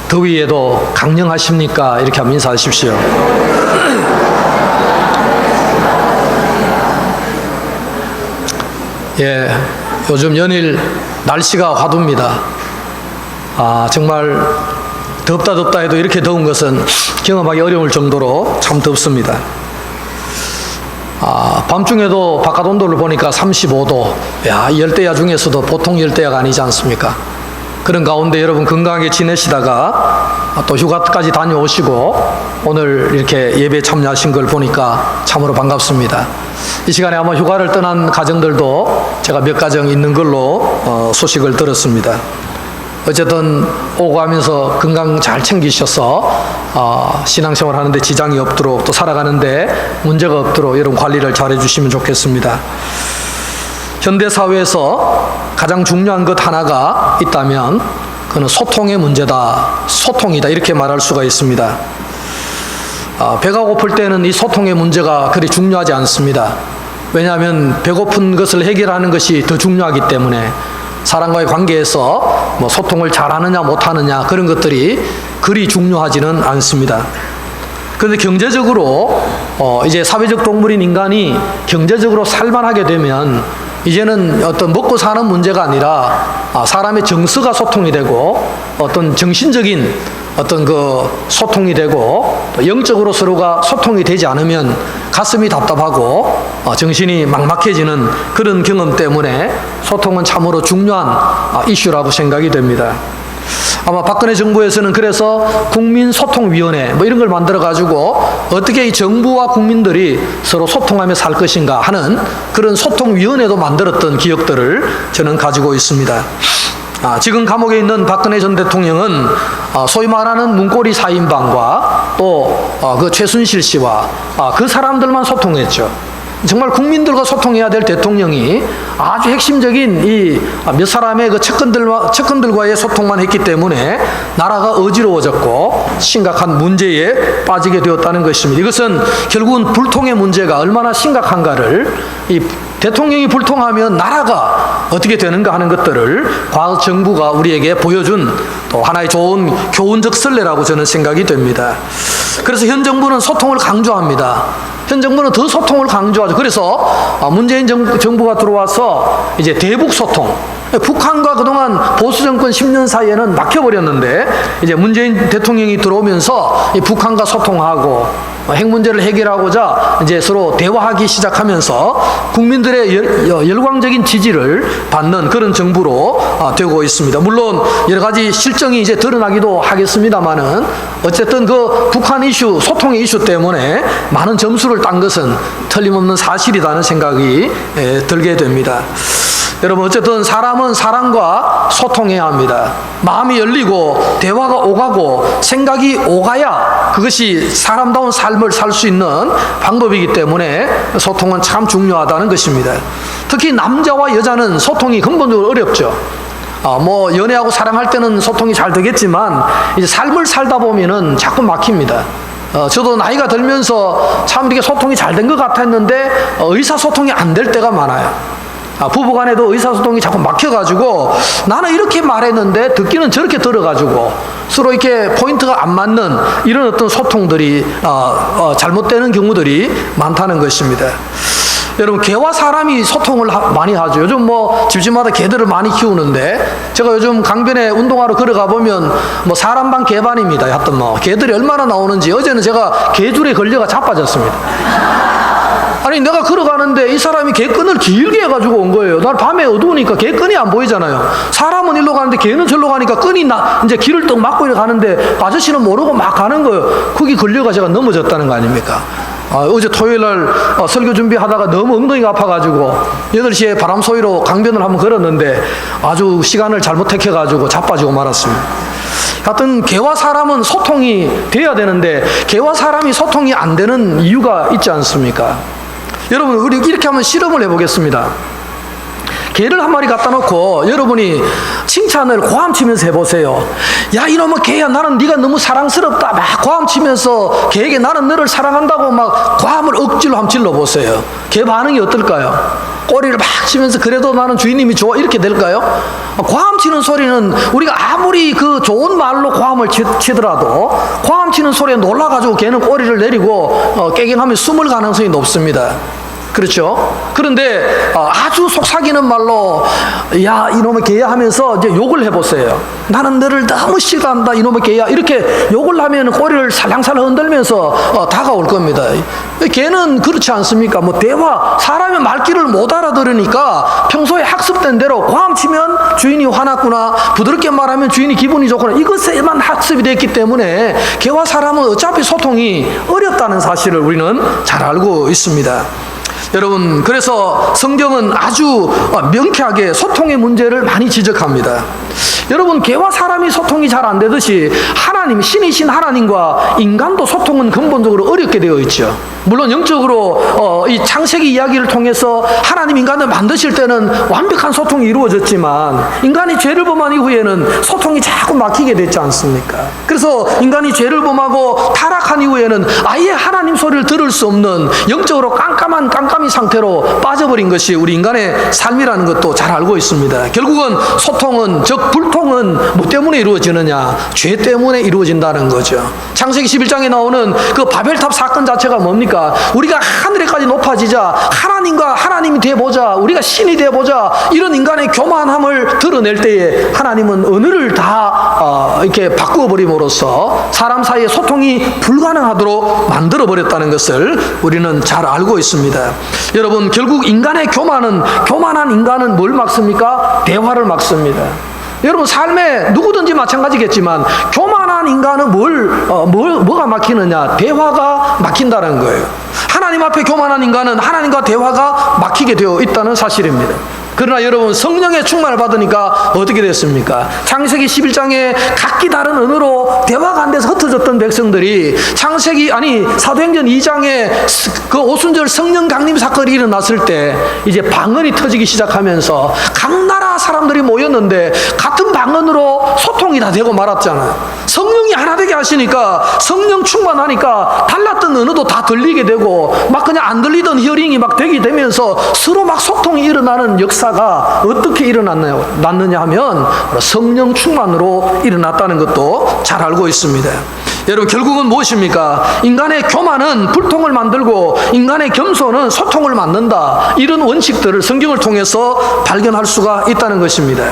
더위에도 강령하십니까? 이렇게 한번 인사하십시오. 예, 요즘 연일 날씨가 화두입니다. 정말 덥다 해도 이렇게 더운 것은 경험하기 어려울 정도로 참 덥습니다. 밤중에도 바깥 온도를 보니까 35도. 야, 열대야 중에서도 보통 열대야가 아니지 않습니까? 그런 가운데 여러분 건강하게 지내시다가 또 휴가까지 다녀오시고 오늘 이렇게 예배에 참여하신 걸 보니까 참으로 반갑습니다. 이 시간에 아마 휴가를 떠난 가정들도 제가 몇 가정 있는 걸로 소식을 들었습니다. 어쨌든 오고 가면서 건강 잘 챙기셔서 신앙생활 하는데 지장이 없도록 또 살아가는데 문제가 없도록 여러분 관리를 잘 해주시면 좋겠습니다. 현대사회에서 가장 중요한 것 하나가 있다면 그건 소통의 문제다, 소통이다 이렇게 말할 수가 있습니다. 배가 고플 때는 이 소통의 문제가 그리 중요하지 않습니다. 왜냐하면 배고픈 것을 해결하는 것이 더 중요하기 때문에 사람과의 관계에서 뭐 소통을 잘하느냐 못하느냐 그런 것들이 그리 중요하지는 않습니다. 그런데 경제적으로 이제 사회적 동물인 인간이 경제적으로 살만하게 되면 이제는 어떤 먹고 사는 문제가 아니라 사람의 정서가 소통이 되고 어떤 정신적인 어떤 그 소통이 되고 또 영적으로 서로가 소통이 되지 않으면 가슴이 답답하고 정신이 막막해지는 그런 경험 때문에 소통은 참으로 중요한 이슈라고 생각이 됩니다. 아마 박근혜 정부에서는 그래서 국민소통위원회 뭐 이런 걸 만들어 가지고 어떻게 이 정부와 국민들이 서로 소통하며 살 것인가 하는 그런 소통위원회도 만들었던 기억들을 저는 가지고 있습니다. 지금 감옥에 있는 박근혜 전 대통령은 소위 말하는 문고리 4인방과 또 그 최순실 씨와 그 사람들만 소통했죠. 정말 국민들과 소통해야 될 대통령이 아주 핵심적인 이 몇 사람의 그 측근들과의 소통만 했기 때문에 나라가 어지러워졌고 심각한 문제에 빠지게 되었다는 것입니다. 이것은 결국은 불통의 문제가 얼마나 심각한가를 이 대통령이 불통하면 나라가 어떻게 되는가 하는 것들을 과거 정부가 우리에게 보여준 또 하나의 좋은 교훈적 선례라고 저는 생각이 됩니다. 그래서 현 정부는 소통을 강조합니다. 현 정부는 더 소통을 강조하죠. 그래서 문재인 정부가 들어와서 이제 대북 소통, 북한과 그동안 보수 정권 10년 사이에는 막혀버렸는데 이제 문재인 대통령이 들어오면서 이 북한과 소통하고 핵 문제를 해결하고자 이제 서로 대화하기 시작하면서 국민들의 열광적인 지지를 받는 그런 정부로 되고 있습니다. 물론 여러 가지 실정이 이제 드러나기도 하겠습니다만은 어쨌든 그 북한 이슈, 소통의 이슈 때문에 많은 점수를 딴 것은 틀림없는 사실이라는 생각이 들게 됩니다. 여러분 어쨌든 사람은 사람과 소통해야 합니다. 마음이 열리고 대화가 오가고 생각이 오가야 그것이 사람다운 삶을 살 수 있는 방법이기 때문에 소통은 참 중요하다는 것입니다. 특히 남자와 여자는 소통이 근본적으로 어렵죠. 뭐 연애하고 사랑할 때는 소통이 잘 되겠지만 이제 삶을 살다 보면은 자꾸 막힙니다. 저도 나이가 들면서 참 이렇게 소통이 잘 된 것 같았는데 의사소통이 안 될 때가 많아요. 부부간에도 의사소통이 자꾸 막혀가지고 나는 이렇게 말했는데 듣기는 저렇게 들어가지고 서로 이렇게 포인트가 안 맞는 이런 어떤 소통들이 잘못되는 경우들이 많다는 것입니다. 여러분 개와 사람이 소통을 많이 하죠. 요즘 뭐 집집마다 개들을 많이 키우는데 제가 요즘 강변에 운동하러 걸어가 보면 뭐 사람 반 개 반입니다. 하여튼 뭐 개들이 얼마나 나오는지 어제는 제가 개줄에 걸려가 자빠졌습니다. 아니 내가 걸어가는데 이 사람이 개끈을 길게 해가지고 온 거예요. 날 밤에 어두우니까 개끈이 안 보이잖아요. 사람은 일로 가는데 개는 절로 가니까 끈이 이제 길을 떡 막고 이렇게 가는데 아저씨는 모르고 막 가는 거예요. 거기 걸려가 제가 넘어졌다는 거 아닙니까? 어제 토요일날 설교 준비하다가 너무 엉덩이가 아파가지고 8시에 바람 소리로 강변을 한번 걸었는데 아주 시간을 잘못 택해가지고 자빠지고 말았습니다. 하여튼 개와 사람은 소통이 돼야 되는데 개와 사람이 소통이 안 되는 이유가 있지 않습니까? 여러분 우리 이렇게 한번 실험을 해보겠습니다. 개를 한 마리 갖다 놓고 여러분이 칭찬을 고함치면서 해보세요. 야 이놈의 개야 나는 네가 너무 사랑스럽다 막 고함치면서 개에게 나는 너를 사랑한다고 막 고함을 억지로 한번 질러보세요. 개 반응이 어떨까요? 꼬리를 막 치면서 그래도 나는 주인님이 좋아 이렇게 될까요? 고함 치는 소리는 우리가 아무리 그 좋은 말로 고함을 치더라도 고함 치는 소리에 놀라가지고 걔는 꼬리를 내리고 깨갱하며 숨을 가능성이 높습니다. 그렇죠? 그런데 아주 속삭이는 말로 야 이놈의 개야 하면서 이제 욕을 해보세요. 나는 너를 너무 싫어한다 이놈의 개야 이렇게 욕을 하면 꼬리를 살랑살랑 흔들면서 다가올 겁니다. 개는 그렇지 않습니까? 뭐 대화 사람의 말귀를 못 알아들으니까 평소에 학습된 대로 고함 치면 주인이 화났구나, 부드럽게 말하면 주인이 기분이 좋구나, 이것에만 학습이 됐기 때문에 개와 사람은 어차피 소통이 어렵다는 사실을 우리는 잘 알고 있습니다. 여러분, 그래서 성경은 아주 명쾌하게 소통의 문제를 많이 지적합니다. 여러분, 개와 사람이 소통이 잘 안 되듯이 하나님, 신이신 하나님과 인간도 소통은 근본적으로 어렵게 되어 있죠. 물론 영적으로 이 창세기 이야기를 통해서 하나님 인간을 만드실 때는 완벽한 소통이 이루어졌지만 인간이 죄를 범한 이후에는 소통이 자꾸 막히게 됐지 않습니까? 그래서 인간이 죄를 범하고 타락한 이후에는 아예 하나님 소리를 들을 수 없는 영적으로 깜깜이 상태로 빠져버린 것이 우리 인간의 삶이라는 것도 잘 알고 있습니다. 결국은 소통은, 즉 불통은 뭐 때문에 이루어지느냐? 죄 때문에 이루어진다는 거죠. 창세기 11장에 나오는 그 바벨탑 사건 자체가 뭡니까? 우리가 하늘에까지 높아지자, 하나님이 돼보자, 우리가 신이 돼보자, 이런 인간의 교만함을 드러낼 때에 하나님은 언어를 다 이렇게 바꾸어버림으로써 사람 사이에 소통이 불가능하도록 만들어버렸다는 것을 우리는 잘 알고 있습니다. 여러분, 결국 인간의 교만한 인간은 뭘 막습니까? 대화를 막습니다. 여러분, 삶에 누구든지 마찬가지겠지만 교만한 인간은 뭐가 막히느냐? 대화가 막힌다는 거예요. 하나님 앞에 교만한 인간은 하나님과 대화가 막히게 되어 있다는 사실입니다. 그러나 여러분, 성령의 충만을 받으니까 어떻게 됐습니까? 창세기 11장에 각기 다른 언어로 대화가 안 돼서 흩어졌던 백성들이 사도행전 2장에 그 오순절 성령 강림 사건이 일어났을 때 이제 방언이 터지기 시작하면서 각 나라 사람들이 모였는데 같은 방언으로 소통이 다 되고 말았잖아요. 성령이 하나 되게 하시니까, 성령 충만하니까 달랐던 언어도 다 들리게 되고 막 그냥 안 들리던 히어링이 막 되게 되면서 서로 막 소통이 일어나는 역사가 어떻게 일어났느냐 하면 성령 충만으로 일어났다는 것도 잘 알고 있습니다. 여러분, 결국은 무엇입니까? 인간의 교만은 불통을 만들고 인간의 겸손은 소통을 만든다. 이런 원칙들을 성경을 통해서 발견할 수가 있다는 것입니다.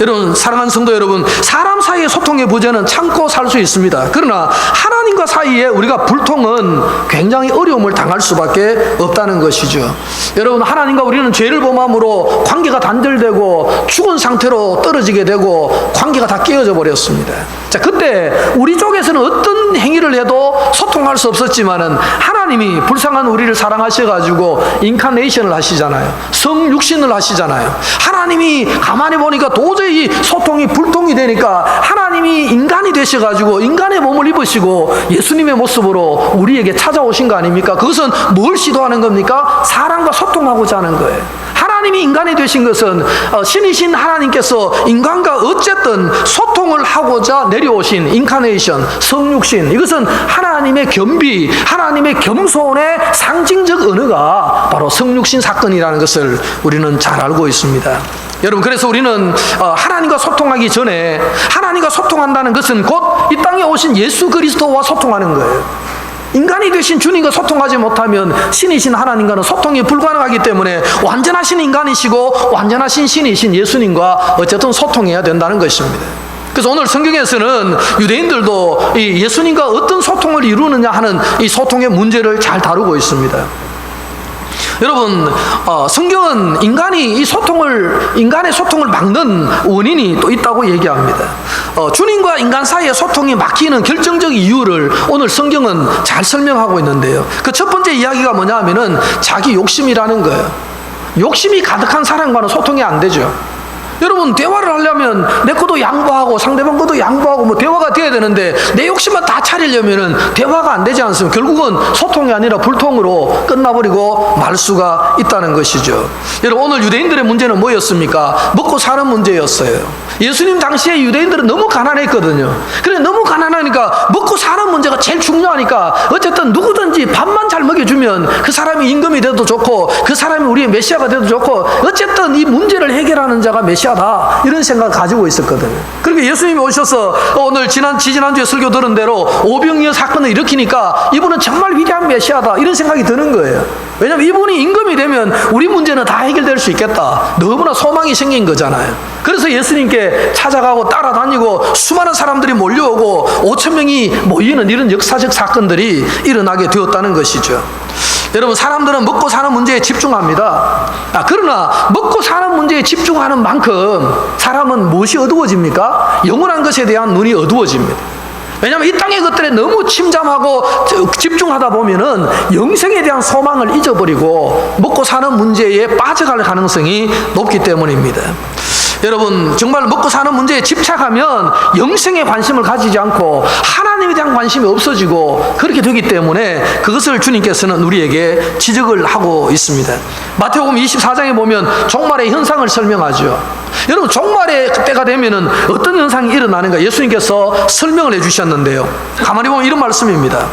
여러분, 사랑하는 성도 여러분, 사람 사이의 소통의 부재는 참고 살 수 있습니다. 그러나 하나님과 사이에 우리가 불통은 굉장히 어려움을 당할 수밖에 없다는 것이죠. 여러분, 하나님과 우리는 죄를 범함으로 관계가 단절되고 죽은 상태로 떨어지게 되고 관계가 다 깨어져 버렸습니다. 자, 그때 우리 쪽에서는 어떤 행위를 해도 소통할 수 없었지만은 하나님이 불쌍한 우리를 사랑하셔가지고 인카네이션을 하시잖아요. 성육신을 하시잖아요. 하나님이 가만히 보니까 도저히 소통이 불통이 되니까 하나님이 인간이 되셔가지고 인간의 몸을 입으시고 예수님의 모습으로 우리에게 찾아오신 거 아닙니까? 그것은 뭘 시도하는 겁니까? 사람과 소통하고자 하는 거예요. 하나님이 인간이 되신 것은 신이신 하나님께서 인간과 어쨌든 소통을 하고자 내려오신 인카네이션, 성육신, 이것은 하나님의 겸비, 하나님의 겸손의 상징적 언어가 바로 성육신 사건이라는 것을 우리는 잘 알고 있습니다. 여러분, 그래서 우리는 하나님과 소통하기 전에, 하나님과 소통한다는 것은 곧 이 땅에 오신 예수 그리스도와 소통하는 거예요. 인간이 되신 주님과 소통하지 못하면 신이신 하나님과는 소통이 불가능하기 때문에 완전하신 인간이시고 완전하신 신이신 예수님과 어쨌든 소통해야 된다는 것입니다. 그래서 오늘 성경에서는 유대인들도 이 예수님과 어떤 소통을 이루느냐 하는 이 소통의 문제를 잘 다루고 있습니다. 여러분, 성경은 인간의 소통을 막는 원인이 또 있다고 얘기합니다. 주님과 인간 사이의 소통이 막히는 결정적 이유를 오늘 성경은 잘 설명하고 있는데요. 그 첫 번째 이야기가 뭐냐 하면은 자기 욕심이라는 거예요. 욕심이 가득한 사람과는 소통이 안 되죠. 여러분, 대화를 하려면 내 것도 양보하고 상대방 것도 양보하고 뭐 대화가 돼야 되는데 내 욕심만 다 차리려면은 대화가 안 되지 않습니까? 결국은 소통이 아니라 불통으로 끝나버리고 말 수가 있다는 것이죠. 여러분, 오늘 유대인들의 문제는 뭐였습니까? 먹고 사는 문제였어요. 예수님 당시에 유대인들은 너무 가난했거든요. 그래, 너무 가난하니까 먹고 사는 문제가 제일 중요하니까 어쨌든 누구든지 밥만 잘 먹여주면 그 사람이 임금이 돼도 좋고 그 사람이 우리의 메시아가 돼도 좋고 어쨌든 이 문제를 해결하는 자가 메시아다, 이런 생각을 가지고 있었거든요. 그러니까 예수님이 오셔서 오늘 지지난주에 설교 들은 대로 오병이어 사건을 일으키니까 이분은 정말 위대한 메시아다, 이런 생각이 드는 거예요. 왜냐하면 이분이 임금이 되면 우리 문제는 다 해결될 수 있겠다, 너무나 소망이 생긴 거잖아요. 그래서 예수님께 찾아가고 따라다니고 수많은 사람들이 몰려오고 5천 명이 모이는 이런 역사적 사건들이 일어나게 되었다는 것이죠. 여러분, 사람들은 먹고 사는 문제에 집중합니다. 그러나 먹고 사는 문제에 집중하는 만큼 사람은 무엇이 어두워집니까? 영원한 것에 대한 눈이 어두워집니다. 왜냐하면 이 땅의 것들에 너무 침잠하고 집중하다 보면은 영생에 대한 소망을 잊어버리고 먹고 사는 문제에 빠져갈 가능성이 높기 때문입니다. 여러분, 정말 먹고 사는 문제에 집착하면 영생에 관심을 가지지 않고 하나님에 대한 관심이 없어지고 그렇게 되기 때문에 그것을 주님께서는 우리에게 지적을 하고 있습니다. 마태복음 24장에 보면 종말의 현상을 설명하죠. 여러분, 종말의 때가 되면은 어떤 현상이 일어나는가 예수님께서 설명을 해주셨는데요. 가만히 보면 이런 말씀입니다.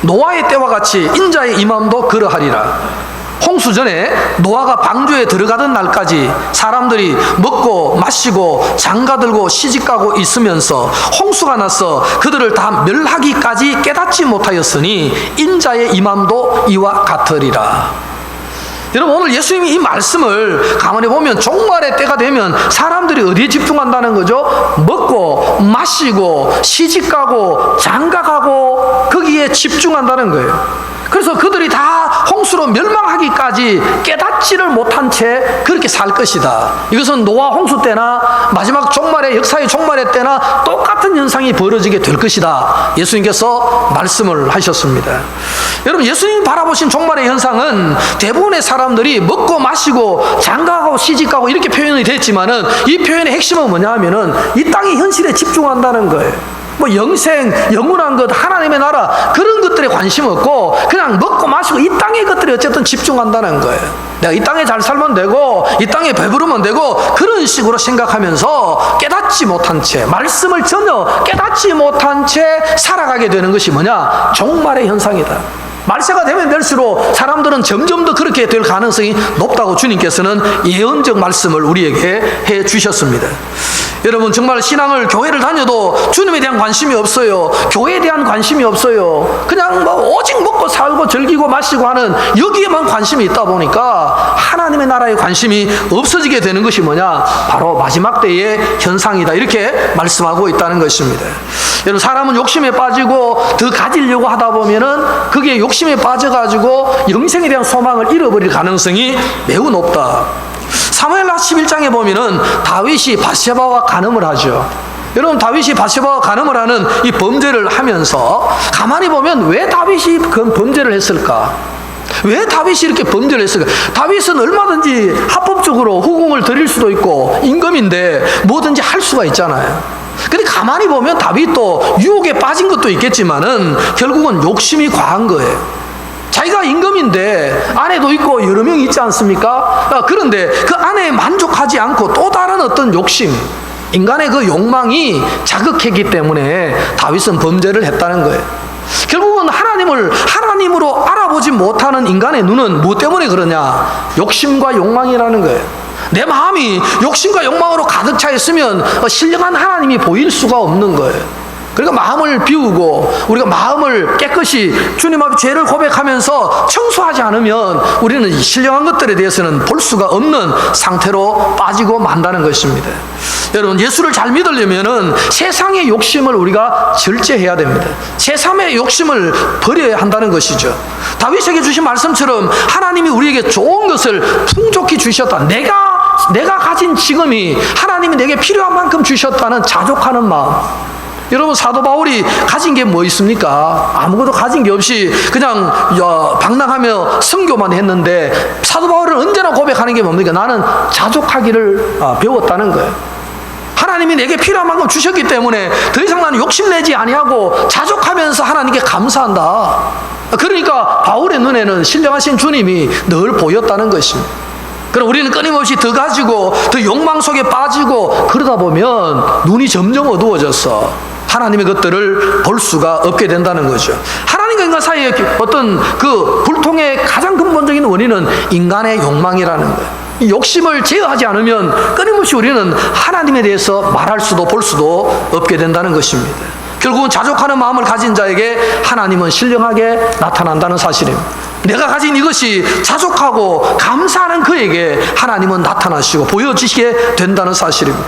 노아의 때와 같이 인자의 임함도 그러하리라. 홍수 전에 노아가 방주에 들어가던 날까지 사람들이 먹고 마시고 장가들고 시집가고 있으면서 홍수가 나서 그들을 다 멸하기까지 깨닫지 못하였으니 인자의 임함도 이와 같으리라. 여러분, 오늘 예수님이 이 말씀을 가만히 보면 종말의 때가 되면 사람들이 어디에 집중한다는 거죠? 먹고 마시고 시집가고 장가가고 거기에 집중한다는 거예요. 그래서 그들이 다 홍수로 멸망하기까지 깨닫지를 못한 채 그렇게 살 것이다. 이것은 노아 홍수 때나 마지막 종말의 역사의 종말의 때나 똑같은 현상이 벌어지게 될 것이다, 예수님께서 말씀을 하셨습니다. 여러분, 예수님 바라보신 종말의 현상은 대부분의 사람들이 먹고 마시고 장가가고 시집가고 이렇게 표현이 됐지만은 이 표현의 핵심은 뭐냐 하면은 이 땅의 현실에 집중한다는 거예요. 뭐 영생, 영원한 것, 하나님의 나라 그런 것들에 관심 없고 그냥 먹고 마시고 이 땅의 것들에 어쨌든 집중한다는 거예요. 내가 이 땅에 잘 살면 되고 이 땅에 배부르면 되고 그런 식으로 생각하면서 깨닫지 못한 채, 말씀을 전혀 깨닫지 못한 채 살아가게 되는 것이 뭐냐? 종말의 현상이다. 말세가 되면 될수록 사람들은 점점 더 그렇게 될 가능성이 높다고 주님께서는 예언적 말씀을 우리에게 해 주셨습니다. 여러분, 정말 신앙을 교회를 다녀도 주님에 대한 관심이 없어요. 교회에 대한 관심이 없어요. 그냥 뭐 오직 먹고 살고 즐기고 마시고 하는 여기에만 관심이 있다 보니까 하나님의 나라에 관심이 없어지게 되는 것이 뭐냐? 바로 마지막 때의 현상이다, 이렇게 말씀하고 있다는 것입니다. 여러분, 사람은 욕심에 빠지고 더 가지려고 하다 보면은 그게 욕심에 빠져가지고 영생에 대한 소망을 잃어버릴 가능성이 매우 높다. 사무엘하 11장에 보면은 다윗이 바세바와 간음을 하죠. 여러분, 다윗이 바세바와 간음을 하는 이 범죄를 하면서 가만히 보면 왜 다윗이 그 범죄를 했을까? 왜 다윗이 이렇게 범죄를 했을까? 다윗은 얼마든지 합법적으로 후궁을 드릴 수도 있고 임금인데 뭐든지 할 수가 있잖아요. 근데 가만히 보면 다윗도 유혹에 빠진 것도 있겠지만은 결국은 욕심이 과한 거예요. 자기가 임금인데 아내도 있고 여러 명이 있지 않습니까? 그런데 그 아내에 만족하지 않고 또 다른 어떤 욕심, 인간의 그 욕망이 자극했기 때문에 다윗은 범죄를 했다는 거예요. 결국은 하나님으로 알아보지 못하는 인간의 눈은 무엇 때문에 그러냐? 욕심과 욕망이라는 거예요. 내 마음이 욕심과 욕망으로 가득 차 있으면 신령한 하나님이 보일 수가 없는 거예요. 그러니까 마음을 비우고 우리가 마음을 깨끗이 주님 앞에 죄를 고백하면서 청소하지 않으면 우리는 신령한 것들에 대해서는 볼 수가 없는 상태로 빠지고 만다는 것입니다. 여러분, 예수를 잘 믿으려면은 세상의 욕심을 우리가 절제해야 됩니다. 세상의 욕심을 버려야 한다는 것이죠. 다윗에게 주신 말씀처럼 하나님이 우리에게 좋은 것을 풍족히 주셨다. 내가 가진 지금이 하나님이 내게 필요한 만큼 주셨다는 자족하는 마음. 여러분, 사도 바울이 가진 게 뭐 있습니까? 아무것도 가진 게 없이 그냥 방랑하며 선교만 했는데 사도 바울은 언제나 고백하는 게 뭡니까? 나는 자족하기를 배웠다는 거예요. 하나님이 내게 필요한 만큼 주셨기 때문에 더 이상 나는 욕심내지 아니하고 자족하면서 하나님께 감사한다. 그러니까 바울의 눈에는 신령하신 주님이 늘 보였다는 것입니다. 그럼 우리는 끊임없이 더 가지고 더 욕망 속에 빠지고 그러다 보면 눈이 점점 어두워졌어. 하나님의 것들을 볼 수가 없게 된다는 거죠. 하나님과 인간 사이의 어떤 그 불통의 가장 근본적인 원인은 인간의 욕망이라는 거예요. 이 욕심을 제어하지 않으면 끊임없이 우리는 하나님에 대해서 말할 수도 볼 수도 없게 된다는 것입니다. 결국은 자족하는 마음을 가진 자에게 하나님은 신령하게 나타난다는 사실입니다. 내가 가진 이것이 자족하고 감사하는 그에게 하나님은 나타나시고 보여지시게 된다는 사실입니다.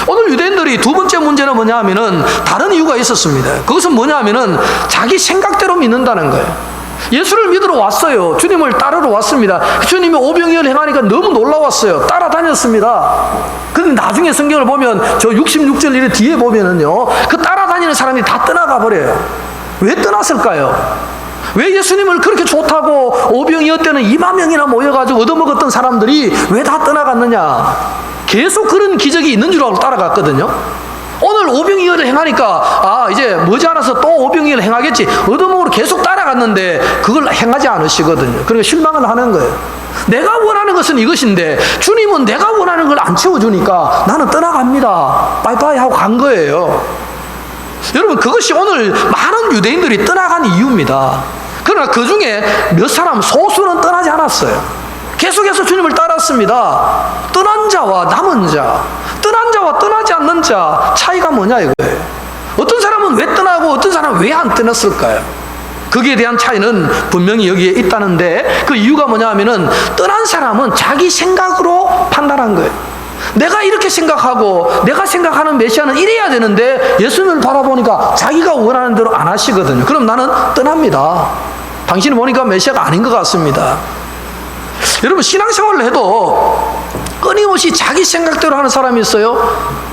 오늘 유대인들이 두 번째 문제는 뭐냐 하면은 다른 이유가 있었습니다. 그것은 뭐냐 하면은 자기 생각대로 믿는다는 거예요. 예수를 믿으러 왔어요. 주님을 따르러 왔습니다. 주님이 오병이어를 행하니까 너무 놀라웠어요. 따라다녔습니다. 근데 나중에 성경을 보면 저 66절 이래 뒤에 보면은요, 그 따라다니는 사람이 다 떠나가 버려요. 왜 떠났을까요? 왜 예수님을 그렇게 좋다고 오병이어 때는 2만 명이나 모여가지고 얻어먹었던 사람들이 왜 다 떠나갔느냐? 계속 그런 기적이 있는 줄 알고 따라갔거든요. 오늘 오병이어를 행하니까 이제 머지않아서 또 오병이어를 행하겠지 얻어먹으러 계속 따라갔는데 그걸 행하지 않으시거든요. 그러니까 실망을 하는 거예요. 내가 원하는 것은 이것인데 주님은 내가 원하는 걸 안 채워주니까 나는 떠나갑니다. 빠이빠이 하고 간 거예요. 여러분, 그것이 오늘 많은 유대인들이 떠나간 이유입니다. 그러나 그 중에 몇 사람, 소수는 떠나지 않았어요. 계속해서 주님을 따랐습니다. 떠난 자와 남은 자, 떠난 자와 떠나지 않는 자 차이가 뭐냐 이거예요. 어떤 사람은 왜 떠나고 어떤 사람은 왜 안 떠났을까요? 거기에 대한 차이는 분명히 여기에 있다는데 그 이유가 뭐냐 하면은 떠난 사람은 자기 생각으로 판단한 거예요. 내가 이렇게 생각하고 내가 생각하는 메시아는 이래야 되는데 예수님을 바라보니까 자기가 원하는 대로 안 하시거든요. 그럼 나는 떠납니다. 당신이 보니까 메시아가 아닌 것 같습니다. 여러분, 신앙생활을 해도 끊임없이 자기 생각대로 하는 사람이 있어요.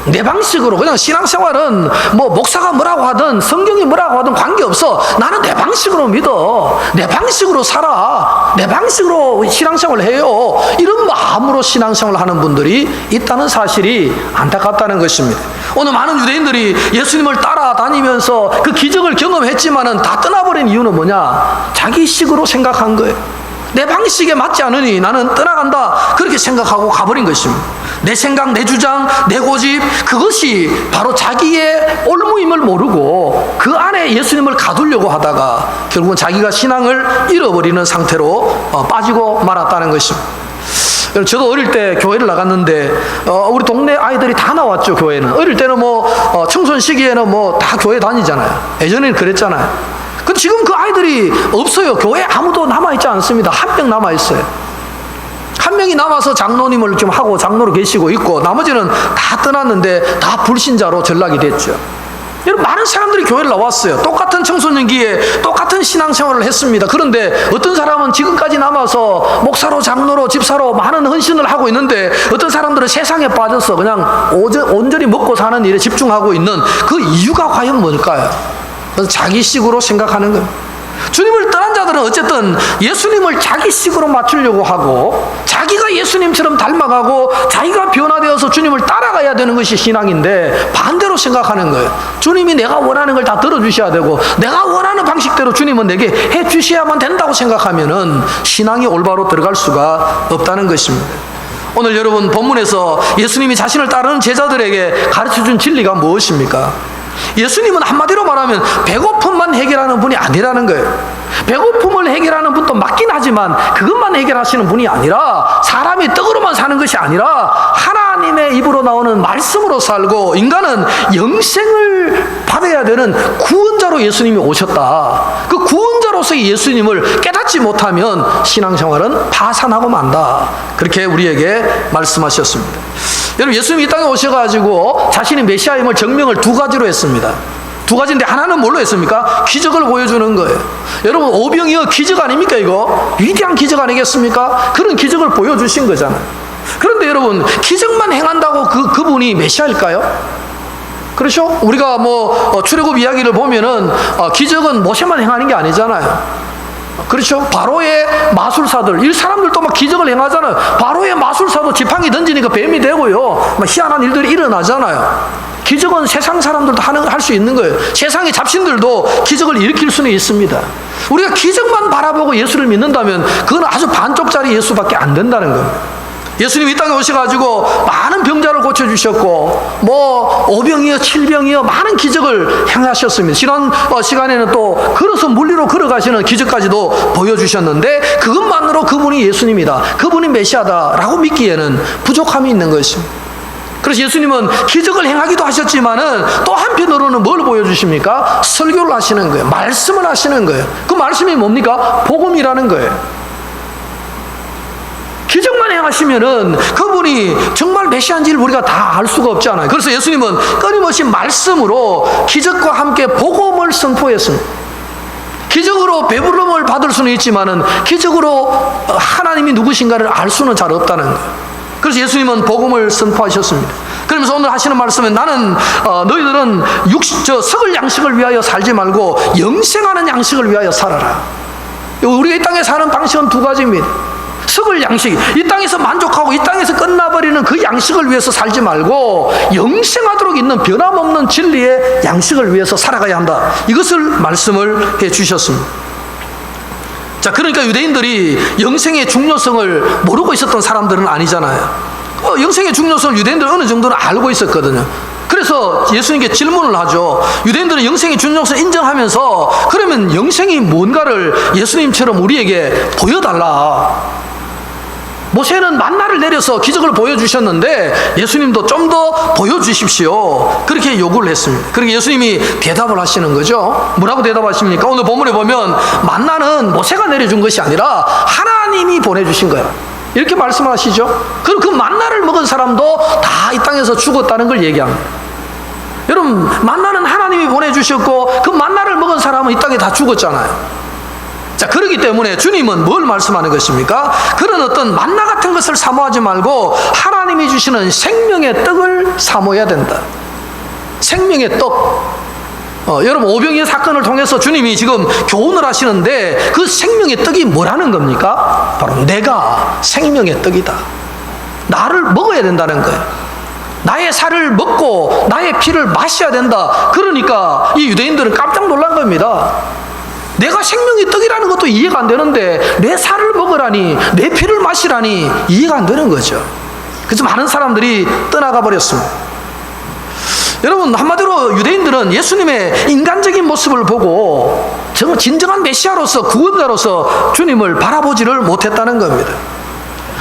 내 방식으로. 그냥 신앙생활은 뭐 목사가 뭐라고 하든 성경이 뭐라고 하든 관계없어. 나는 내 방식으로 믿어. 내 방식으로 살아. 내 방식으로 신앙생활을 해요. 이런 마음으로 신앙생활을 하는 분들이 있다는 사실이 안타깝다는 것입니다. 오늘 많은 유대인들이 예수님을 따라다니면서 그 기적을 경험했지만은 다 떠나버린 이유는 뭐냐? 자기식으로 생각한 거예요. 내 방식에 맞지 않으니 나는 떠나간다, 그렇게 생각하고 가버린 것입니다. 내 생각, 내 주장, 내 고집, 그것이 바로 자기의 올무임을 모르고 그 안에 예수님을 가두려고 하다가 결국은 자기가 신앙을 잃어버리는 상태로 빠지고 말았다는 것입니다. 저도 어릴 때 교회를 나갔는데 우리 동네 아이들이 다 나왔죠. 교회는 어릴 때는 뭐 청소년 시기에는 뭐 다 교회 다니잖아요. 예전에는 그랬잖아요. 근데 지금 그 아이들이 없어요. 교회 아무도 남아있지 않습니다. 한 명 남아있어요. 한 명이 남아서 장로님을 좀 하고 장로로 계시고 있고 나머지는 다 떠났는데 다 불신자로 전락이 됐죠. 여러분, 많은 사람들이 교회를 나왔어요. 똑같은 청소년기에 똑같은 신앙생활을 했습니다. 그런데 어떤 사람은 지금까지 남아서 목사로, 장로로, 집사로 많은 헌신을 하고 있는데 어떤 사람들은 세상에 빠져서 그냥 온전히 먹고 사는 일에 집중하고 있는 그 이유가 과연 뭘까요? 그래서 자기식으로 생각하는 겁니다. 주님을 떠난 자들은 어쨌든 예수님을 자기식으로 맞추려고 하고 자기가 예수님처럼 닮아가고 자기가 변화되어서 주님을 따라가야 되는 것이 신앙인데 반대로 생각하는 거예요. 주님이 내가 원하는 걸 다 들어주셔야 되고 내가 원하는 방식대로 주님은 내게 해주셔야만 된다고 생각하면은 신앙이 올바로 들어갈 수가 없다는 것입니다. 오늘 여러분 본문에서 예수님이 자신을 따르는 제자들에게 가르쳐준 진리가 무엇입니까? 예수님은 한마디로 말하면 배고픔만 해결하는 분이 아니라는 거예요. 배고픔을 해결하는 분도 맞긴 하지만 그것만 해결하시는 분이 아니라 사람이 떡으로만 사는 것이 아니라 하나님의 입으로 나오는 말씀으로 살고 인간은 영생을 받아야 되는 구원자로 예수님이 오셨다. 그 구원자로서의 예수님을 깨닫지 못하면 신앙생활은 파산하고 만다. 그렇게 우리에게 말씀하셨습니다. 여러분, 예수님이 이 땅에 오셔가지고 자신의 메시아임을 증명을 두 가지로 했습니다. 두 가지인데 하나는 뭘로 했습니까? 기적을 보여주는 거예요. 여러분, 오병이어 기적 아닙니까 이거? 위대한 기적 아니겠습니까? 그런 기적을 보여주신 거잖아요. 그런데 여러분, 기적만 행한다고 그분이 메시아일까요? 그렇죠? 우리가 출애굽 이야기를 보면은 기적은 모세만 행하는 게 아니잖아요. 그렇죠? 바로의 마술사들, 이 사람들도 막 기적을 행하잖아요. 바로의 마술사도 지팡이 던지니까 뱀이 되고요. 막 희한한 일들이 일어나잖아요. 기적은 세상 사람들도 할 수 있는 거예요. 세상의 잡신들도 기적을 일으킬 수는 있습니다. 우리가 기적만 바라보고 예수를 믿는다면 그건 아주 반쪽짜리 예수밖에 안 된다는 겁니다. 예수님이 이 땅에 오셔가지고 많은 병자를 고쳐주셨고 뭐 5병이요 7병이요 많은 기적을 행하셨습니다. 지난 시간에는 또 걸어서 물리로 걸어가시는 기적까지도 보여주셨는데 그것만으로 그분이 예수님이다, 그분이 메시아다라고 믿기에는 부족함이 있는 것입니다. 그래서 예수님은 기적을 행하기도 하셨지만은 또 한편으로는 뭘 보여주십니까? 설교를 하시는 거예요. 말씀을 하시는 거예요. 그 말씀이 뭡니까? 복음이라는 거예요. 기적만 행하시면은 그분이 정말 메시아인지를 우리가 다 알 수가 없잖아요. 그래서 예수님은 끊임없이 말씀으로 기적과 함께 복음을 선포했습니다. 기적으로 배부름을 받을 수는 있지만은 기적으로 하나님이 누구신가를 알 수는 잘 없다는 거예요. 그래서 예수님은 복음을 선포하셨습니다. 그러면서 오늘 하시는 말씀은 나는 너희들은 썩을 양식을 위하여 살지 말고 영생하는 양식을 위하여 살아라. 우리가 이 땅에 사는 방식은 두 가지입니다. 썩을 양식, 이 땅에서 만족하고 이 땅에서 끝나버리는 그 양식을 위해서 살지 말고 영생하도록 있는 변함없는 진리의 양식을 위해서 살아가야 한다. 이것을 말씀을 해 주셨습니다. 자, 그러니까 유대인들이 영생의 중요성을 모르고 있었던 사람들은 아니잖아요. 영생의 중요성을 유대인들은 어느 정도는 알고 있었거든요. 그래서 예수님께 질문을 하죠. 유대인들은 영생의 중요성을 인정하면서 그러면 영생이 뭔가를 예수님처럼 우리에게 보여달라. 모세는 만나를 내려서 기적을 보여주셨는데 예수님도 좀 더 보여주십시오. 그렇게 요구를 했습니다. 그러니까 예수님이 대답을 하시는 거죠. 뭐라고 대답하십니까? 오늘 본문에 보면 만나는 모세가 내려준 것이 아니라 하나님이 보내주신 거야, 이렇게 말씀하시죠. 그럼 그 만나를 먹은 사람도 다 이 땅에서 죽었다는 걸 얘기합니다. 여러분, 만나는 하나님이 보내주셨고 그 만나를 먹은 사람은 이 땅에 다 죽었잖아요. 자, 그렇기 때문에 주님은 뭘 말씀하는 것입니까? 그런 어떤 만나 같은 것을 사모하지 말고 하나님이 주시는 생명의 떡을 사모해야 된다. 생명의 떡. 여러분, 오병이어 사건을 통해서 주님이 지금 교훈을 하시는데 그 생명의 떡이 뭐라는 겁니까? 바로 내가 생명의 떡이다. 나를 먹어야 된다는 거예요. 나의 살을 먹고 나의 피를 마셔야 된다. 그러니까 이 유대인들은 깜짝 놀란 겁니다. 내가 생명의 떡이라는 것도 이해가 안 되는데 내 살을 먹으라니, 내 피를 마시라니 이해가 안 되는 거죠. 그래서 많은 사람들이 떠나가 버렸습니다. 여러분, 한마디로 유대인들은 예수님의 인간적인 모습을 보고 정말 진정한 메시아로서, 구원자로서 주님을 바라보지를 못했다는 겁니다.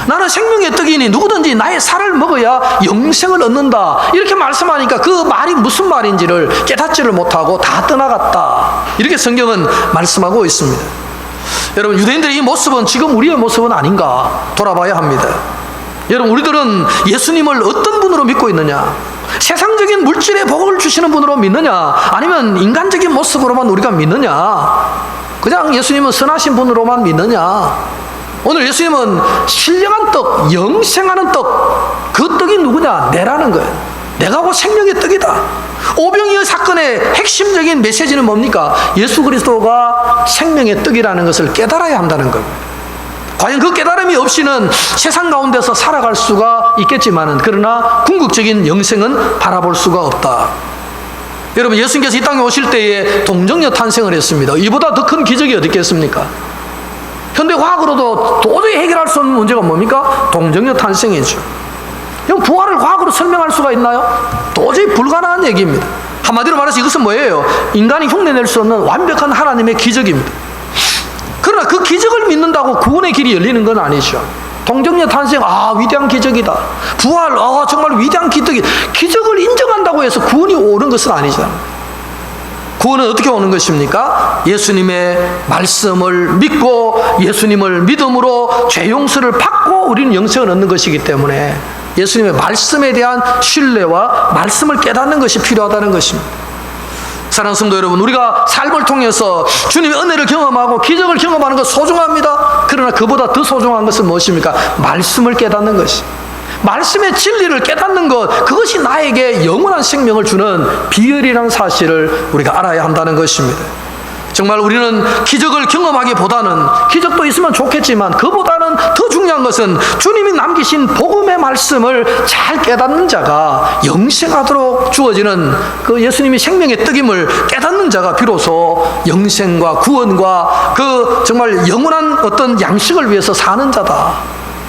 나는 생명의 떡이니 누구든지 나의 살을 먹어야 영생을 얻는다, 이렇게 말씀하니까 그 말이 무슨 말인지를 깨닫지를 못하고 다 떠나갔다, 이렇게 성경은 말씀하고 있습니다. 여러분, 유대인들의 이 모습은 지금 우리의 모습은 아닌가 돌아봐야 합니다. 여러분, 우리들은 예수님을 어떤 분으로 믿고 있느냐? 세상적인 물질의 복을 주시는 분으로 믿느냐? 아니면 인간적인 모습으로만 우리가 믿느냐? 그냥 예수님은 선하신 분으로만 믿느냐? 오늘 예수님은 신령한 떡, 영생하는 떡, 그 떡이 누구냐? 내라는 거예요. 내가 곧 생명의 떡이다. 오병이어 사건의 핵심적인 메시지는 뭡니까? 예수 그리스도가 생명의 떡이라는 것을 깨달아야 한다는 겁니다. 과연 그 깨달음이 없이는 세상 가운데서 살아갈 수가 있겠지만은, 그러나 궁극적인 영생은 바라볼 수가 없다. 여러분, 예수님께서 이 땅에 오실 때에 동정녀 탄생을 했습니다. 이보다 더 큰 기적이 어디 있겠습니까? 현대과학으로도 도저히 해결할 수 없는 문제가 뭡니까? 동정녀 탄생이죠. 그럼 부활을 과학으로 설명할 수가 있나요? 도저히 불가능한 얘기입니다. 한마디로 말해서 이것은 뭐예요? 인간이 흉내낼 수 없는 완벽한 하나님의 기적입니다. 그러나 그 기적을 믿는다고 구원의 길이 열리는 건 아니죠. 동정녀 탄생, 위대한 기적이다. 부활, 정말 위대한 기적을 인정한다고 해서 구원이 오는 것은 아니잖아요. 구원은 어떻게 오는 것입니까? 예수님의 말씀을 믿고 예수님을 믿음으로 죄 용서를 받고 우리는 영생을 얻는 것이기 때문에 예수님의 말씀에 대한 신뢰와 말씀을 깨닫는 것이 필요하다는 것입니다. 사랑하는 성도 여러분, 우리가 삶을 통해서 주님의 은혜를 경험하고 기적을 경험하는 것 소중합니다. 그러나 그보다 더 소중한 것은 무엇입니까? 말씀을 깨닫는 것이, 말씀의 진리를 깨닫는 것, 그것이 나에게 영원한 생명을 주는 비결이라는 사실을 우리가 알아야 한다는 것입니다. 정말 우리는 기적을 경험하기보다는, 기적도 있으면 좋겠지만 그보다는 더 중요한 것은 주님이 남기신 복음의 말씀을 잘 깨닫는 자가 영생하도록 주어지는 그 예수님이 생명의 떡임을 깨닫는 자가 비로소 영생과 구원과 그 정말 영원한 어떤 양식을 위해서 사는 자다.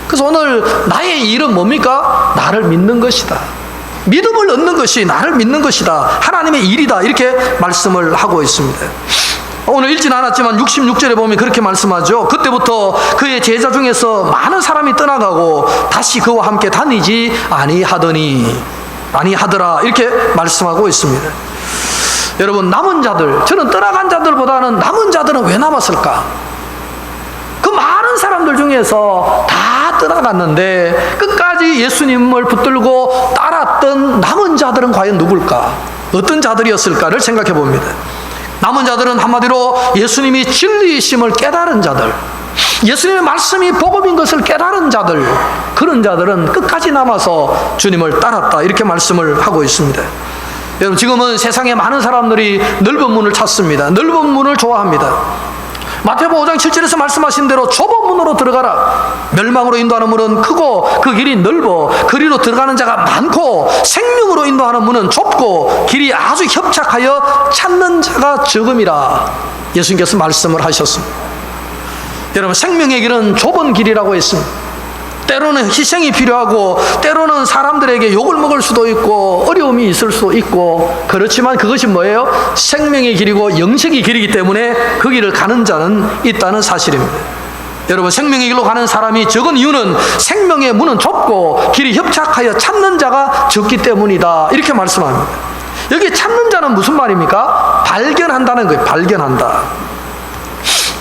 그래서 오늘 나의 일은 뭡니까? 나를 믿는 것이다. 믿음을 얻는 것이 나를 믿는 것이다. 하나님의 일이다. 이렇게 말씀을 하고 있습니다. 오늘 읽진 않았지만 66절에 보면 그렇게 말씀하죠. 그때부터 그의 제자 중에서 많은 사람이 떠나가고 다시 그와 함께 다니지 아니하더라. 이렇게 말씀하고 있습니다. 여러분, 남은 자들, 저는 떠나간 자들보다는 남은 자들은 왜 남았을까? 그 많은 사람들 중에서 다 떠나갔는데 끝까지 예수님을 붙들고 따랐던 남은 자들은 과연 누굴까? 어떤 자들이었을까를 생각해 봅니다. 남은 자들은 한마디로 예수님이 진리이심을 깨달은 자들, 예수님의 말씀이 복음인 것을 깨달은 자들, 그런 자들은 끝까지 남아서 주님을 따랐다. 이렇게 말씀을 하고 있습니다. 여러분, 지금은 세상에 많은 사람들이 넓은 문을 찾습니다. 넓은 문을 좋아합니다. 마태복음 5장 7절에서 말씀하신 대로 좁은 문으로 들어가라. 멸망으로 인도하는 문은 크고 그 길이 넓어 그리로 들어가는 자가 많고, 생명으로 인도하는 문은 좁고 길이 아주 협착하여 찾는 자가 적음이라. 예수님께서 말씀을 하셨습니다. 여러분, 생명의 길은 좁은 길이라고 했습니다. 때로는 희생이 필요하고 때로는 사람들에게 욕을 먹을 수도 있고 어려움이 있을 수도 있고, 그렇지만 그것이 뭐예요? 생명의 길이고 영생의 길이기 때문에 그 길을 가는 자는 있다는 사실입니다. 여러분, 생명의 길로 가는 사람이 적은 이유는 생명의 문은 좁고 길이 협착하여 찾는 자가 적기 때문이다. 이렇게 말씀합니다. 여기 찾는 자는 무슨 말입니까? 발견한다는 거예요. 발견한다.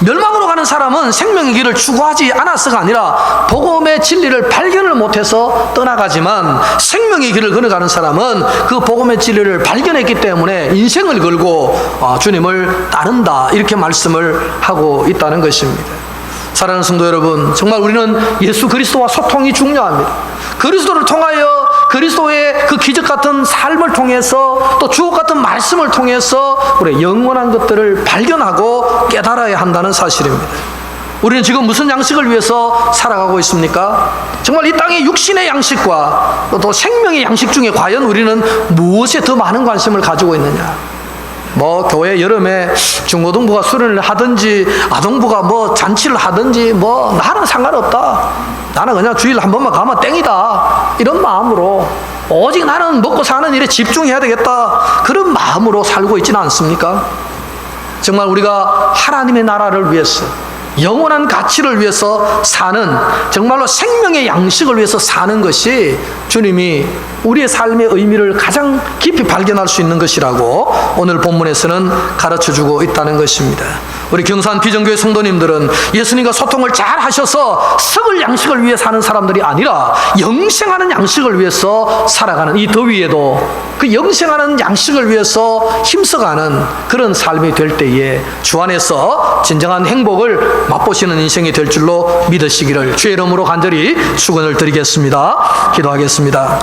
멸망으로 가는 사람은 생명의 길을 추구하지 않아서가 아니라 복음의 진리를 발견을 못해서 떠나가지만, 생명의 길을 걸어가는 사람은 그 복음의 진리를 발견했기 때문에 인생을 걸고 주님을 따른다. 이렇게 말씀을 하고 있다는 것입니다. 사랑하는 성도 여러분, 정말 우리는 예수 그리스도와 소통이 중요합니다. 그리스도를 통하여, 그리스도의 그 기적 같은 삶을 통해서, 또 주옥 같은 말씀을 통해서 우리의 영원한 것들을 발견하고 깨달아야 한다는 사실입니다. 우리는 지금 무슨 양식을 위해서 살아가고 있습니까? 정말 이 땅의 육신의 양식과 또 생명의 양식 중에 과연 우리는 무엇에 더 많은 관심을 가지고 있느냐? 교회 여름에 중고등부가 수련을 하든지 아동부가 잔치를 하든지 나는 상관없다. 나는 그냥 주일 한 번만 가면 땡이다. 이런 마음으로, 오직 나는 먹고 사는 일에 집중해야 되겠다. 그런 마음으로 살고 있지는 않습니까? 정말 우리가 하나님의 나라를 위해서, 영원한 가치를 위해서 사는, 정말로 생명의 양식을 위해서 사는 것이 주님이 우리의 삶의 의미를 가장 깊이 발견할 수 있는 것이라고 오늘 본문에서는 가르쳐주고 있다는 것입니다. 우리 경산 비전교회 성도님들은 예수님과 소통을 잘 하셔서 썩을 양식을 위해 사는 사람들이 아니라 영생하는 양식을 위해서 살아가는, 이 더위에도 그 영생하는 양식을 위해서 힘써가는 그런 삶이 될 때에 주 안에서 진정한 행복을 맛보시는 인생이 될 줄로 믿으시기를 주의 이름으로 간절히 축원을 드리겠습니다. 기도하겠습니다.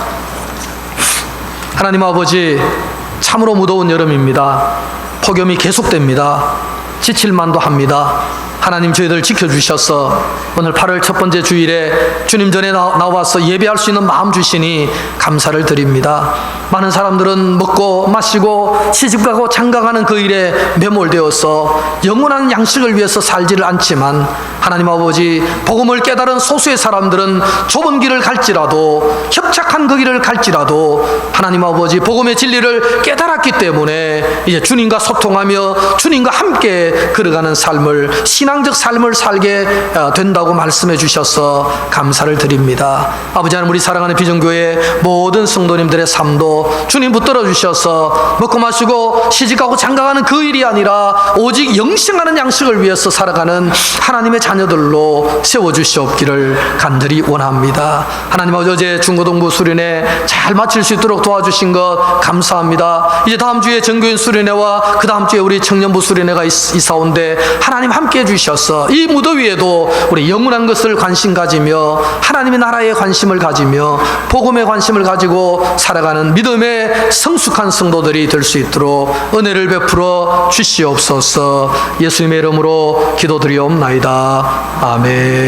하나님 아버지, 참으로 무더운 여름입니다. 폭염이 계속됩니다. 지칠만도 합니다. 하나님, 저희들 지켜주셔서 오늘 8월 첫 번째 주일에 주님 전에 나와서 예배할 수 있는 마음 주시니 감사를 드립니다. 많은 사람들은 먹고 마시고 시집가고 장가가는 그 일에 매몰되어서 영원한 양식을 위해서 살지를 않지만, 하나님 아버지, 복음을 깨달은 소수의 사람들은 좁은 길을 갈지라도, 협착한 그 길을 갈지라도 하나님 아버지 복음의 진리를 깨달았기 때문에 이제 주님과 소통하며 주님과 함께 걸어가는 삶을, 신앙적 삶을 살게 된다고 말씀해 주셔서 감사를 드립니다. 아버지 하나님, 우리 사랑하는 비전교회 모든 성도님들의 삶도 주님 붙들어 주셔서 먹고 마시고 시집가고 장가가는 그 일이 아니라 오직 영생하는 양식을 위해서 살아가는 하나님의 자녀들로 세워주시옵기를 간절히 원합니다. 하나님 아버지, 어제 중고등부 수련회 잘 마칠 수 있도록 도와주신 것 감사합니다. 이제 다음 주에 전교인 수련회와 그 다음 주에 우리 청년부 수련회가 있사온데 하나님 함께 해주셔서 이 무더위에도 우리 영원한 것을 관심 가지며 하나님의 나라에 관심을 가지며 복음에 관심을 가지고 살아가는 믿음의 성숙한 성도들이 될 수 있도록 은혜를 베풀어 주시옵소서. 예수님의 이름으로 기도드리옵나이다. 아멘.